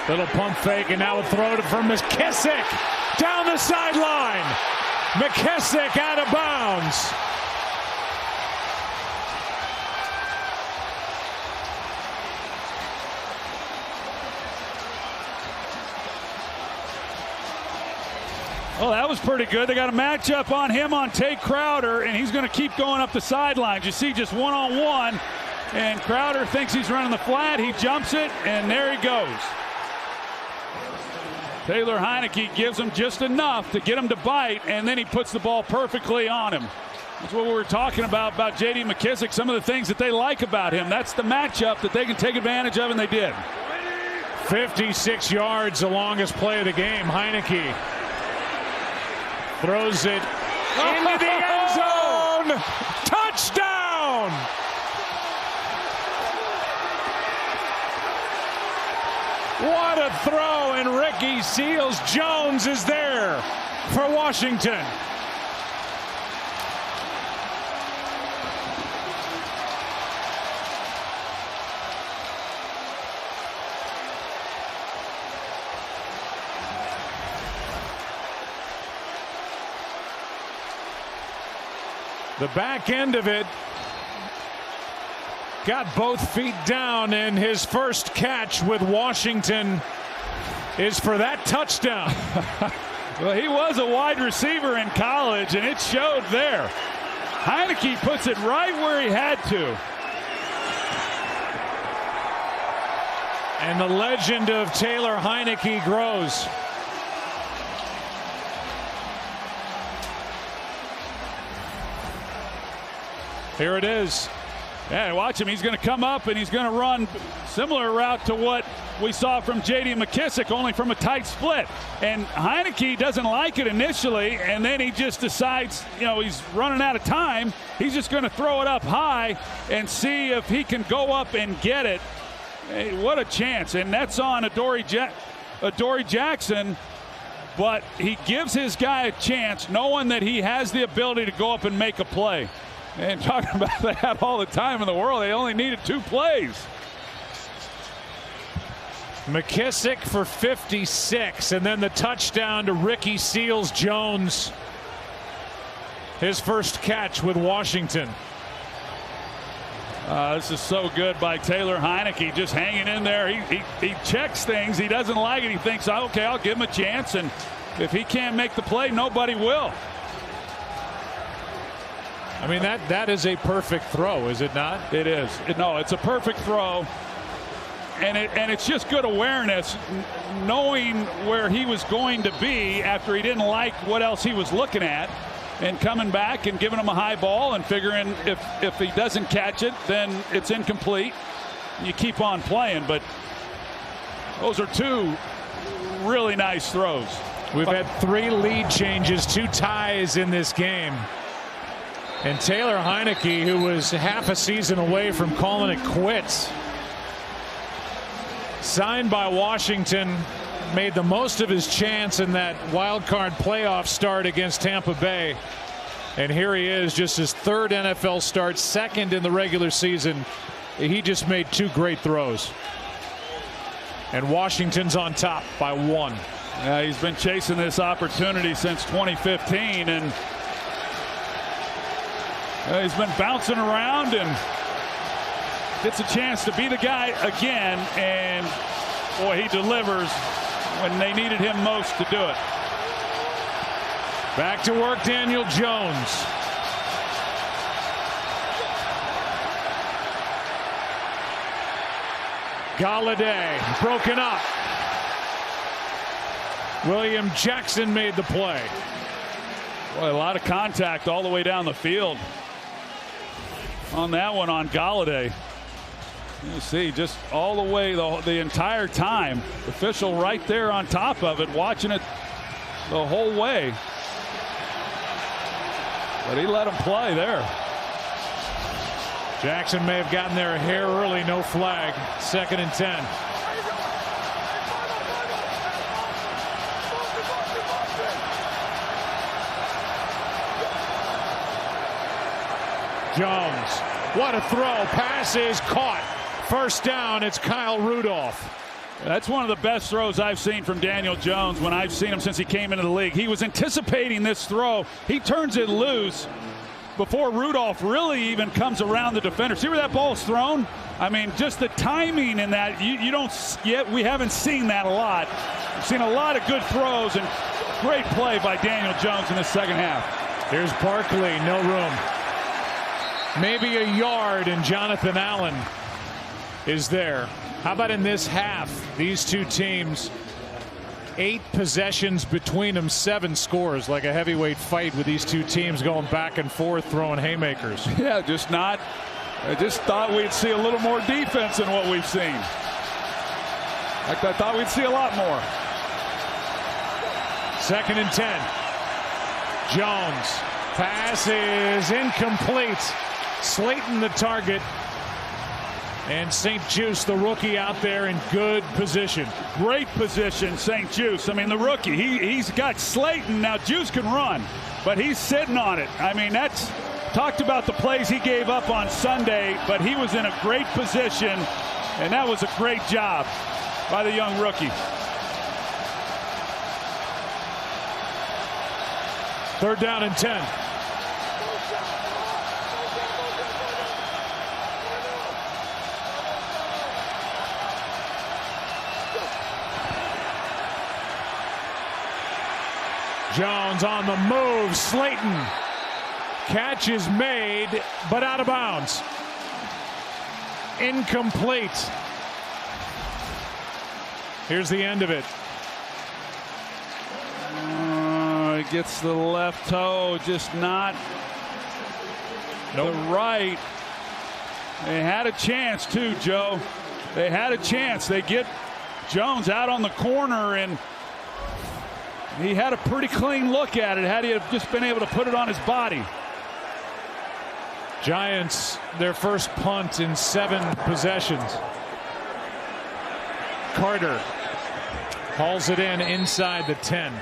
Little pump fake, and now a throw for McKissic down the sideline. McKissic out of bounds. Well, that was pretty good. They got a matchup on him on Tate Crowder, and he's going to keep going up the sidelines. You see just one-on-one, and Crowder thinks he's running the flat. He jumps it, and there he goes. Taylor Heinicke gives him just enough to get him to bite, and then he puts the ball perfectly on him. That's what we were talking about J.D. McKissic, some of the things that they like about him. That's the matchup that they can take advantage of, and they did. 56 yards, the longest play of the game. Heinicke throws it into the end zone. Touchdown! What a throw, and Ricky Seals-Jones is there for Washington. The back end of it got both feet down, and his first catch with Washington is for that touchdown. Well, he was a wide receiver in college, and it showed there. Heinicke puts it right where he had to. And the legend of Taylor Heinicke grows. Here it is. Yeah, watch him. He's going to come up and he's going to run similar route to what we saw from J.D. McKissic, only from a tight split. And Heinicke doesn't like it initially, and then he just decides, he's running out of time. He's just going to throw it up high and see if he can go up and get it. Hey, what a chance. And that's on Adoree Jackson. But he gives his guy a chance, knowing that he has the ability to go up and make a play. And talking about that all the time in the world, they only needed 2 plays. McKissic for 56, and then the touchdown to Ricky Seals-Jones. His first catch with Washington. This is so good by Taylor Heinicke, just hanging in there. He checks things. He doesn't like it. He thinks, okay, I'll give him a chance, and if he can't make the play, nobody will. I mean, that is a perfect throw, is it not? It is. No, it's a perfect throw. And it's just good awareness, knowing where he was going to be after he didn't like what else he was looking at, and coming back and giving him a high ball and figuring if he doesn't catch it, then it's incomplete. You keep on playing, but those are 2 really nice throws. We've had 3 lead changes, 2 ties in this game. And Taylor Heinicke, who was half a season away from calling it quits, signed by Washington, made the most of his chance in that wild card playoff start against Tampa Bay. And here he is, just his 3rd NFL start, 2nd in the regular season. He just made 2 great throws. And Washington's on top by 1. Yeah, he's been chasing this opportunity since 2015, and he's been bouncing around and gets a chance to be the guy again, and boy, he delivers when they needed him most to do it. Back to work, Daniel Jones. Galladay broken up. William Jackson made the play. Boy, a lot of contact all the way down the field on that one on Galladay. You see, just all the way the entire time. Official right there on top of it, watching it the whole way. But he let him play there. Jackson may have gotten there a hair early, no flag. 2nd and 10. Jones, what a throw. Pass is caught. First down, it's Kyle Rudolph. That's one of the best throws I've seen from Daniel Jones when I've seen him since he came into the league. He was anticipating this throw. He turns it loose before Rudolph really even comes around the defender. See where that ball's thrown? I mean, just the timing in that, you don't yet. We haven't seen that a lot. We've seen a lot of good throws and great play by Daniel Jones in the second half. Here's Barkley, no room. Maybe a yard, and Jonathan Allen is there. How about in this half? These two teams, 8 possessions between them, 7 scores, like a heavyweight fight with these two teams going back and forth, throwing haymakers. Yeah, I just thought we'd see a little more defense than what we've seen. Like I thought we'd see a lot more. 2nd and 10. Jones. Pass is incomplete. Slayton the target. And St-Juste, the rookie, out there in good position. Great position, St-Juste. I mean, the rookie, he's got Slayton. Now, Juice can run, but he's sitting on it. I mean, that's talked about the plays he gave up on Sunday, but he was in a great position, and that was a great job by the young rookie. 3rd down and 10. Jones on the move. Slayton. Catch is made, but out of bounds. Incomplete. Here's the end of it. It gets the left toe, just not the right. They had a chance too, Joe. They had a chance. They get Jones out on the corner, and he had a pretty clean look at it had he have just been able to put it on his body. Giants, their first punt in 7 possessions. Carter hauls it in inside the 10.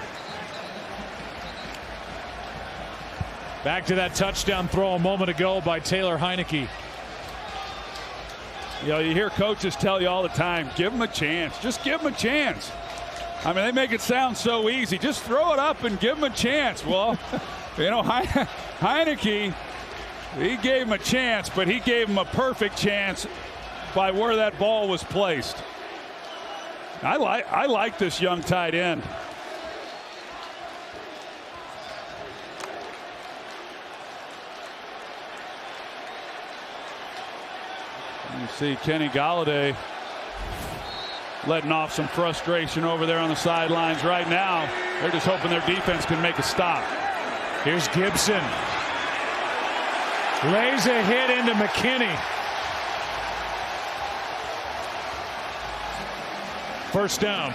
Back to that touchdown throw a moment ago by Taylor Heinicke. You know, you hear coaches tell you all the time, give him a chance. Just give him a chance. I mean, they make it sound so easy. Just throw it up and give him a chance. Well, you know, Heinicke, he gave him a chance, but he gave him a perfect chance by where that ball was placed. I like this young tight end. You see Kenny Golladay letting off some frustration over there on the sidelines right now. They're just hoping their defense can make a stop. Here's Gibson. Lays a hit into McKinney. First down.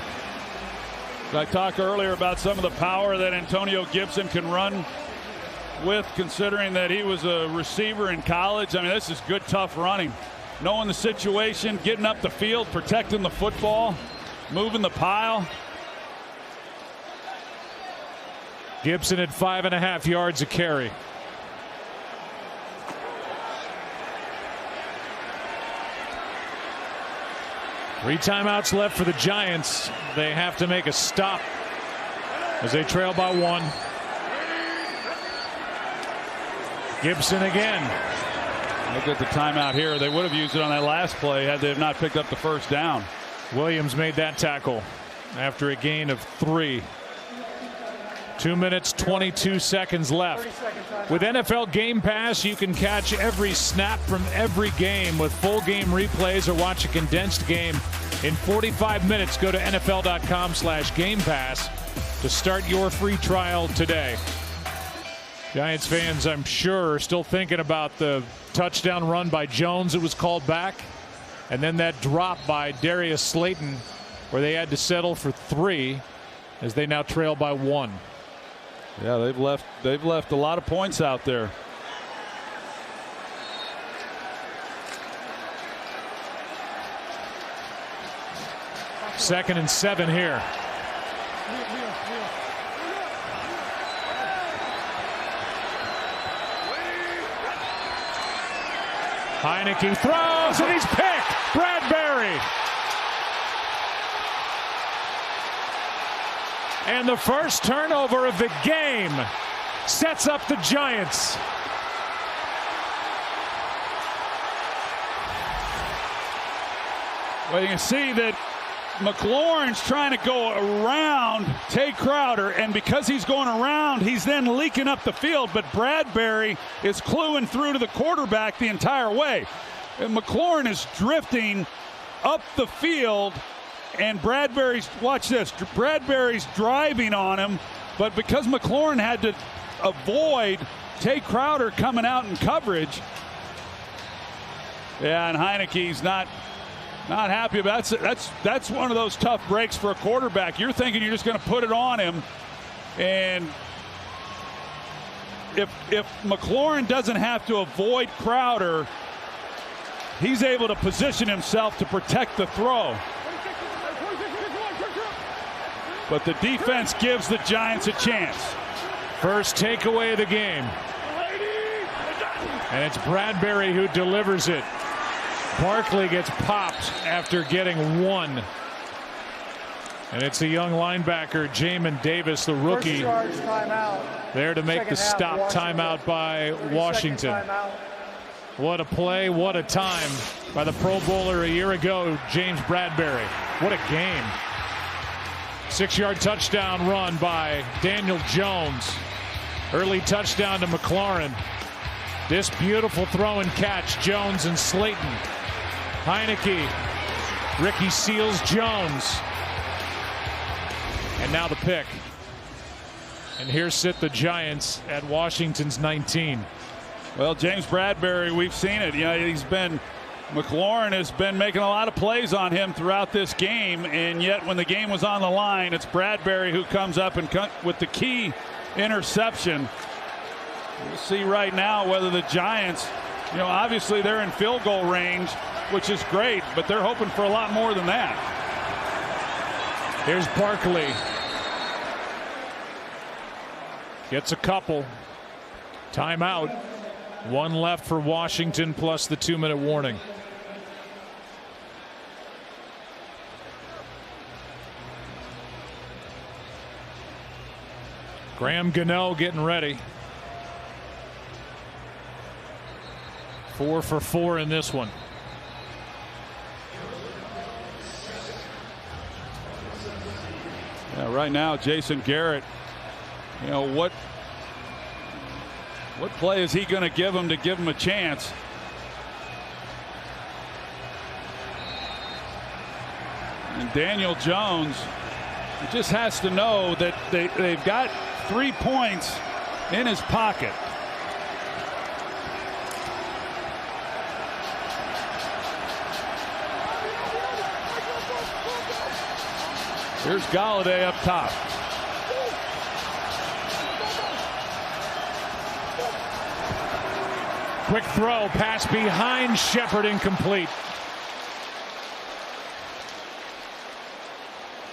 I talked earlier about some of the power that Antonio Gibson can run with, considering that he was a receiver in college. I mean, this is good, tough running. Knowing the situation, getting up the field, protecting the football, moving the pile. Gibson at 5.5 yards a carry. Three timeouts left for the Giants. They have to make a stop as they trail by 1. Gibson again. Look at the timeout here. They would have used it on that last play had they have not picked up the first down. Williams made that tackle after a gain of 3. 2 minutes, 22 seconds left. With NFL Game Pass, you can catch every snap from every game with full game replays or watch a condensed game in 45 minutes. Go to NFL.com/Game Pass to start your free trial today. Giants fans, I'm sure, are still thinking about the touchdown run by Jones that was called back, and then that drop by Darius Slayton where they had to settle for 3 as they now trail by 1. Yeah, they've left a lot of points out there. Second and 7 here. Heinicke throws and he's picked. Bradbury. And the first turnover of the game sets up the Giants. Well, you can see that McLaurin's trying to go around Tay Crowder, and because he's going around, he's then leaking up the field, but Bradbury is cluing through to the quarterback the entire way. And McLaurin is drifting up the field, and Bradbury's, watch this, Bradbury's driving on him, but because McLaurin had to avoid Tay Crowder coming out in coverage, yeah, and Heineke's not happy about it. That's one of those tough breaks for a quarterback. You're thinking you're just going to put it on him, and if McLaurin doesn't have to avoid Crowder, he's able to position himself to protect the throw. But the defense gives the Giants a chance. First takeaway of the game. And it's Bradbury who delivers it. Barkley gets popped after getting one. And it's a young linebacker, Jamin Davis, the rookie, there to make the stop. Timeout by Washington. What a play, what a time by the Pro Bowler a year ago, James Bradbury. What a game. 6-yard touchdown run by Daniel Jones. Early touchdown to McLaurin. This beautiful throw and catch, Jones and Slayton. Heinicke, Ricky Seals-Jones. And now the pick. And here sit the Giants at Washington's 19. Well, James Bradbury, we've seen it. You know, McLaurin has been making a lot of plays on him throughout this game, and yet when the game was on the line, it's Bradbury who comes up and with the key interception. We'll see right now whether the Giants, you know, obviously they're in field goal range, which is great, but they're hoping for a lot more than that. Here's Barkley. Gets a couple. Timeout. One left for Washington plus the 2-minute warning. Graham Gano getting ready. 4 for 4 in this one. Yeah, right now, Jason Garrett, you know, what play is he going to give him a chance? And Daniel Jones just has to know that they've got 3 points in his pocket. Here's Golladay up top. Quick throw, pass behind Shepard, incomplete.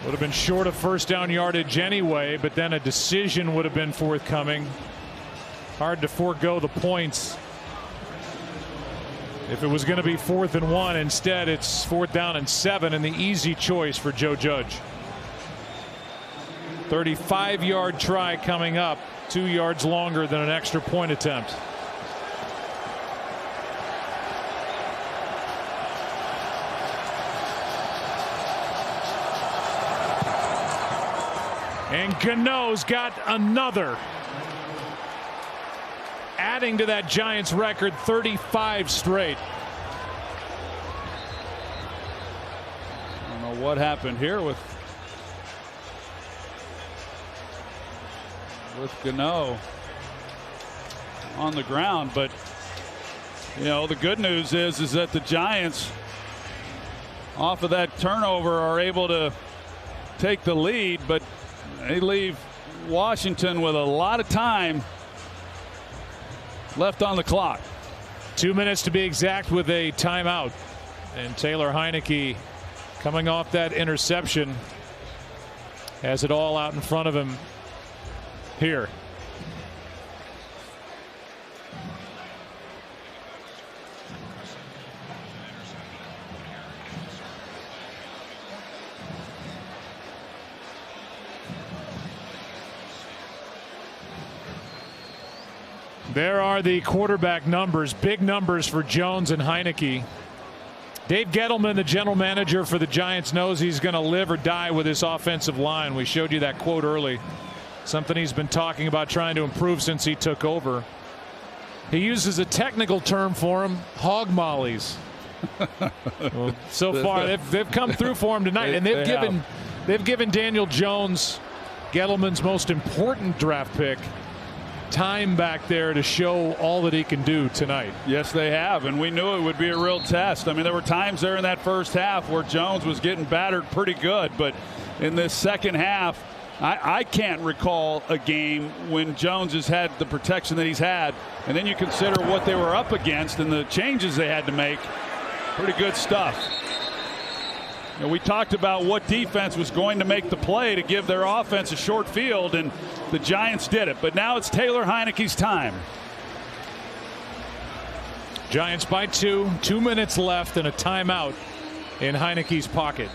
Would have been short of first down yardage anyway, but then a decision would have been forthcoming. Hard to forego the points if it was going to be 4th and 1. Instead, it's 4th down and 7, and the easy choice for Joe Judge. 35-yard try coming up, 2 yards longer than an extra point attempt. And Gano's got another, adding to that Giants record, 35 straight. I don't know what happened here with Gano on the ground, but you know, the good news is that the Giants, off of that turnover, are able to take the lead, but they leave Washington with a lot of time left on the clock. 2 minutes to be exact with a timeout. And Taylor Heinicke, coming off that interception, has it all out in front of him here. There are the quarterback numbers, big numbers for Jones and Heinicke. Dave Gettleman, the general manager for the Giants, knows he's going to live or die with his offensive line. We showed you that quote early. Something he's been talking about trying to improve since he took over. He uses a technical term for him, hog mollies. Well, so far they've come through for him tonight, and they've given Daniel Jones, Gettleman's most important draft pick, time back there to show all that he can do tonight. Yes, they have, and we knew it would be a real test. I mean, there were times there in that first half where Jones was getting battered pretty good, but in this second half, I can't recall a game when Jones has had the protection that he's had, and then you consider what they were up against and the changes they had to make. Pretty good stuff. You know, we talked about what defense was going to make the play to give their offense a short field, and the Giants did it. But now it's Taylor Heinicke's time. Giants by 2, 2 minutes left, and a timeout in Heinicke's pocket.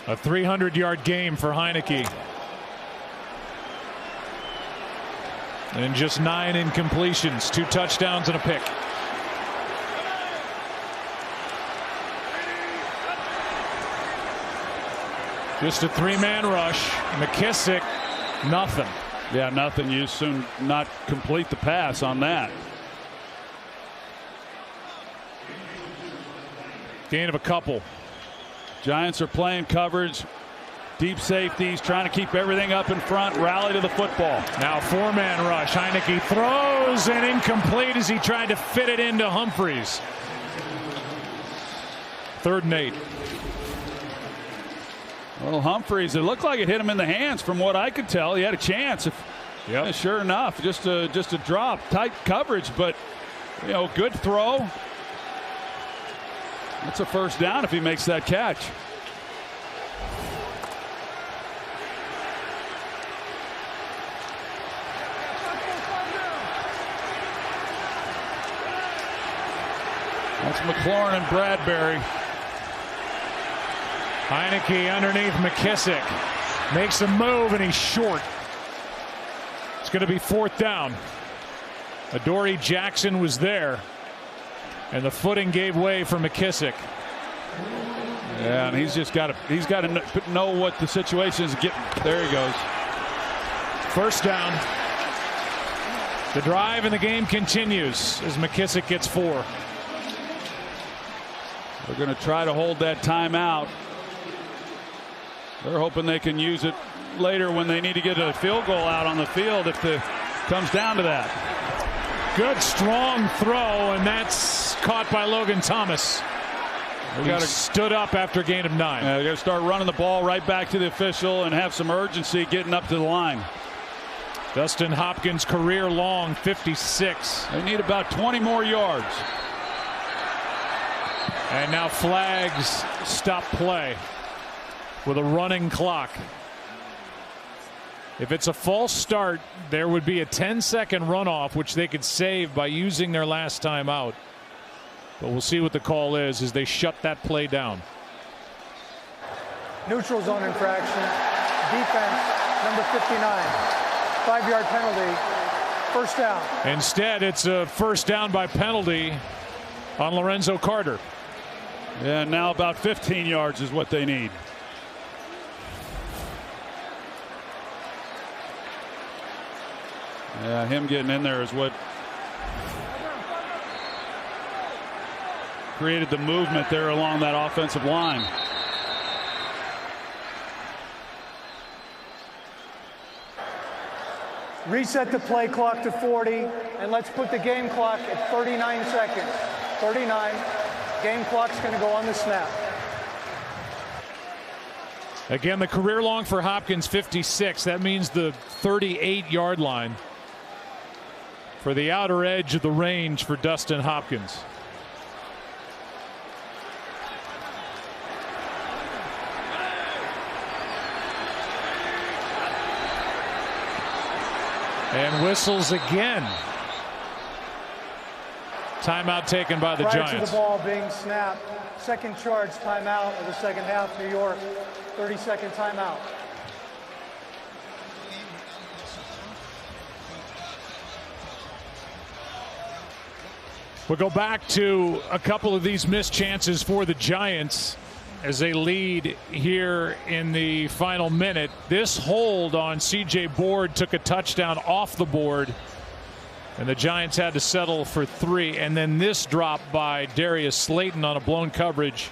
A 300-yard game for Heinicke. And just 9 incompletions, 2 touchdowns and a pick. Just a 3-man rush. McKissick, nothing. Yeah, nothing. You soon not complete the pass on that. Gain of a couple. Giants are playing coverage, deep safeties, trying to keep everything up in front, rally to the football. Now 4-man rush. Heinicke throws and incomplete as he tried to fit it into Humphries. 3rd and 8. Well, Humphries, it looked like it hit him in the hands from what I could tell. He had a chance. Yep. Sure enough, just a drop, tight coverage, but you know, good throw. That's a first down if he makes that catch. That's McLaurin and Bradbury. Heinicke underneath McKissick. Makes a move and he's short. It's going to be 4th down. Adoree Jackson was there. And the footing gave way for McKissick. Yeah, and he's got to know what the situation is. There he goes. 1st down. The drive and the game continues as McKissick gets 4. They're going to try to hold that timeout. They're hoping they can use it later when they need to get a field goal out on the field if it comes down to that. Good strong throw, and that's caught by Logan Thomas. He stood up after a gain of 9. They got to start running the ball right back to the official and have some urgency getting up to the line. Dustin Hopkins career long 56. They need about 20 more yards. And now flags stop play with a running clock. If it's a false start, there would be a 10-second runoff, which they could save by using their last time out. But we'll see what the call is as they shut that play down. Neutral zone infraction. Defense, number 59. 5-yard penalty. 1st down. Instead, it's a 1st down by penalty on Lorenzo Carter. Yeah, now about 15 yards is what they need. Yeah, him getting in there is what created the movement there along that offensive line. Reset the play clock to 40, and let's put the game clock at 39 seconds. 39. Game clock's going to go on the snap. Again, the career long for Hopkins 56. That means the 38-yard line for the outer edge of the range for Dustin Hopkins. And whistles again. Timeout taken by the Giants. Prior to the ball being snapped, second charge timeout of the second half. New York, 30-second timeout. We'll go back to a couple of these missed chances for the Giants as they lead here in the final minute. This hold on C.J. Board took a touchdown off the board, and the Giants had to settle for 3. And then this drop by Darius Slayton on a blown coverage.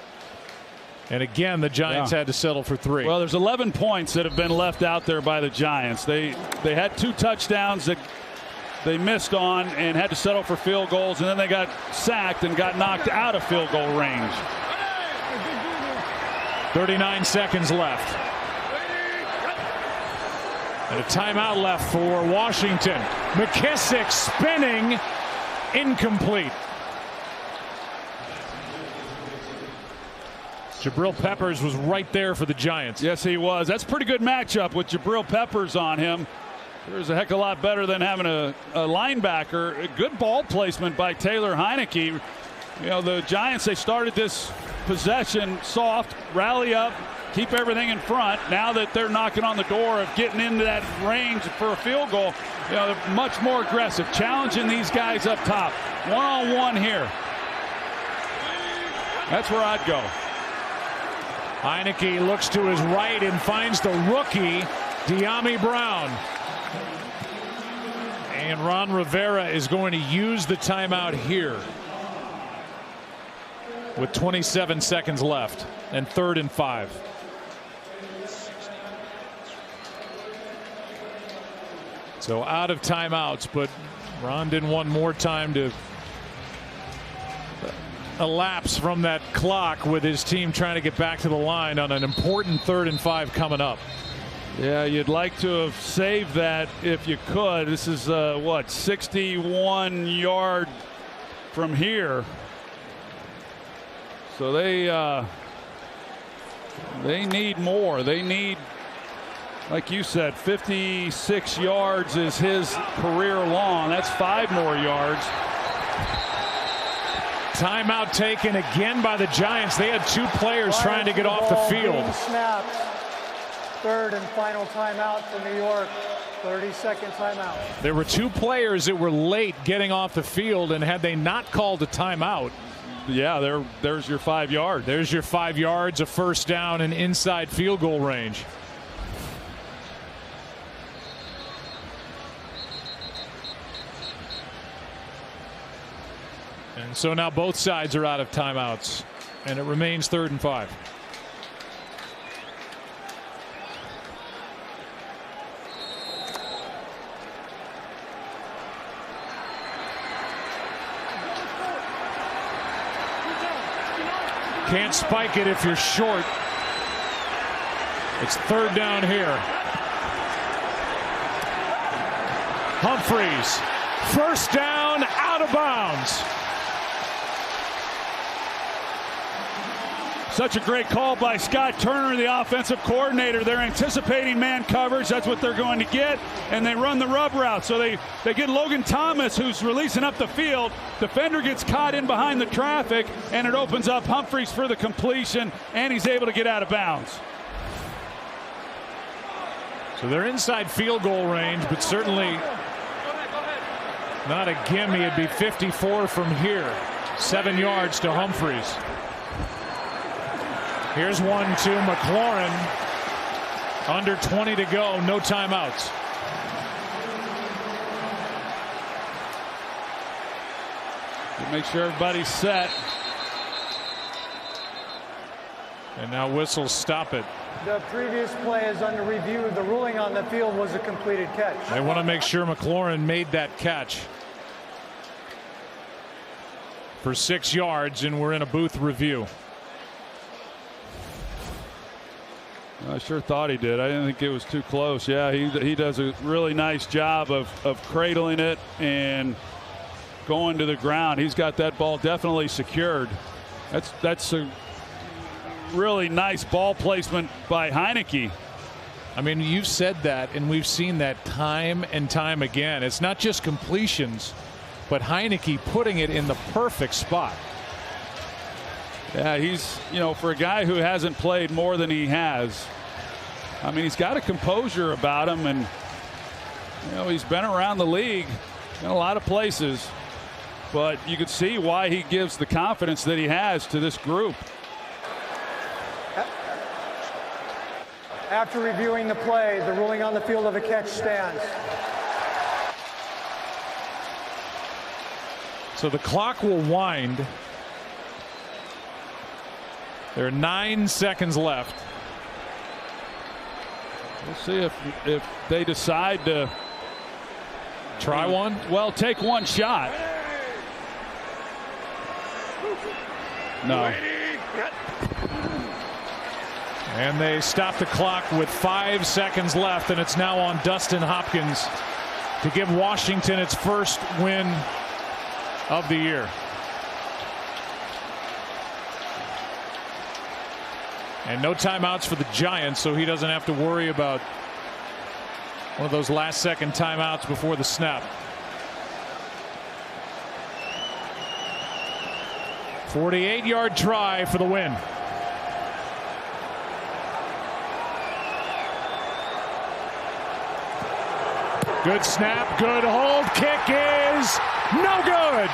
And again, the Giants had to settle for 3. Well, there's 11 points that have been left out there by the Giants. They had 2 touchdowns that they missed on and had to settle for field goals, and then they got sacked and got knocked out of field goal range. 39 seconds left. And a timeout left for Washington. McKissick spinning, incomplete. Jabril Peppers was right there for the Giants. Yes, he was. That's a pretty good matchup with Jabril Peppers on him. There's a heck of a lot better than having a linebacker. A good ball placement by Taylor Heinicke. You know, the Giants, they started this possession soft, rally up, keep everything in front. Now that they're knocking on the door of getting into that range for a field goal, you know, they're much more aggressive, challenging these guys up top. One-on-one here. That's where I'd go. Heinicke looks to his right and finds the rookie, Dyami Brown. And Ron Rivera is going to use the timeout here with 27 seconds left and 3rd and 5. So out of timeouts, but Ron didn't want more time to elapse from that clock with his team trying to get back to the line on an important 3rd and 5 coming up. Yeah, you'd like to have saved that if you could. This is what, 61 yard from here. So they need more. They need, like you said, 56 yards is his career long. That's 5 more yards. Timeout taken again by the Giants. They had 2 players trying to get off the field. Snaps. 3rd and final timeout for New York. 30-second timeout. There were 2 players that were late getting off the field, and had they not called a timeout, yeah, there's your 5 yards. There's your 5 yards, a first down, and inside field goal range. And so now both sides are out of timeouts, and it remains 3rd and 5. Can't spike it if you're short. It's 3rd down here. Humphreys, first down, out of bounds. Such a great call by Scott Turner, the offensive coordinator. They're anticipating man coverage. That's what they're going to get. And they run the rub route. So they get Logan Thomas, who's releasing up the field. Defender gets caught in behind the traffic, and it opens up Humphreys for the completion, and he's able to get out of bounds. So they're inside field goal range, but certainly not a gimme. It'd be 54 from here. 7 yards to Humphreys. Here's one to McLaurin. Under 20 to go, no timeouts. Make sure everybody's set. And now whistles stop it. The previous play is under review. The ruling on the field was a completed catch. They want to make sure McLaurin made that catch for 6 yards, and we're in a booth review. I sure thought he did. I didn't think it was too close. Yeah, he does a really nice job of cradling it and going to the ground. He's got that ball definitely secured. That's a really nice ball placement by Heinicke. I mean, you've said that, and we've seen that time and time again. It's not just completions, but Heinicke putting it in the perfect spot. Yeah, he's, for a guy who hasn't played more than he has, I mean, he's got a composure about him, and he's been around the league in a lot of places, but you can see why he gives the confidence that he has to this group. After reviewing the play, the ruling on the field of a catch stands. So the clock will wind. There are 9 seconds left. We'll see if they decide to try one. Well, take one shot. No. And they stop the clock with 5 seconds left, and it's now on Dustin Hopkins to give Washington its first win of the year. And no timeouts for the Giants, so he doesn't have to worry about one of those last-second timeouts before the snap. 48-yard try for the win. Good snap, good hold, kick is no good.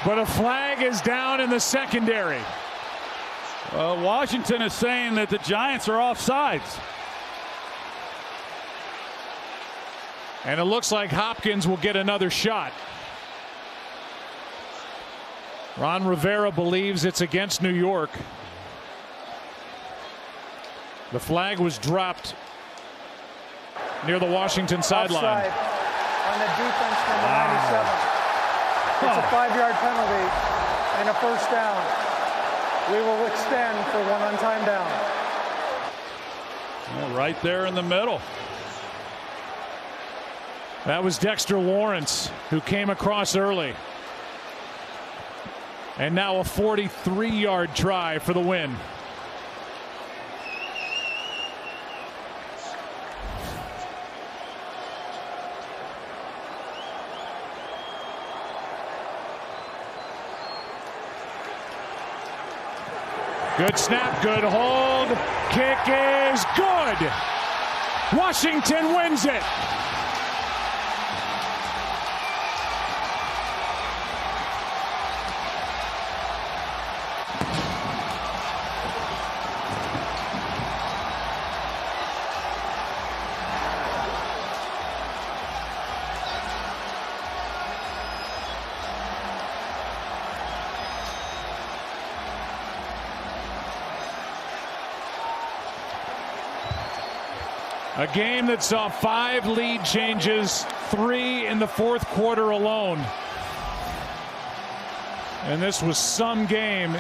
But a flag is down in the secondary. Washington is saying that the Giants are offsides. And it looks like Hopkins will get another shot. Ron Rivera believes it's against New York. The flag was dropped near the Washington sideline. On the defense number 97. It's a 5-yard penalty and a first down. We will extend for one on time down. Yeah, right there in the middle. That was Dexter Lawrence, who came across early. And now a 43-yard try for the win. Good snap, good hold. Kick is good. Washington wins it. A game that saw 5 lead changes, 3 in the fourth quarter alone. And this was some game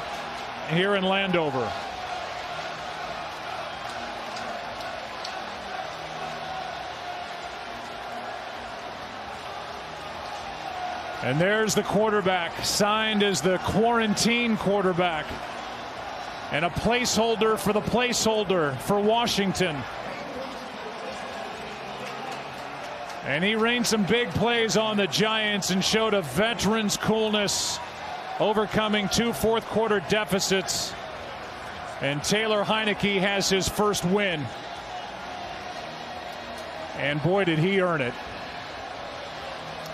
here in Landover. And there's the quarterback, signed as the quarantine quarterback. And a placeholder for the placeholder for Washington. And he rained some big plays on the Giants and showed a veteran's coolness, overcoming 2 fourth quarter deficits. And Taylor Heinicke has his first win. And boy, did he earn it.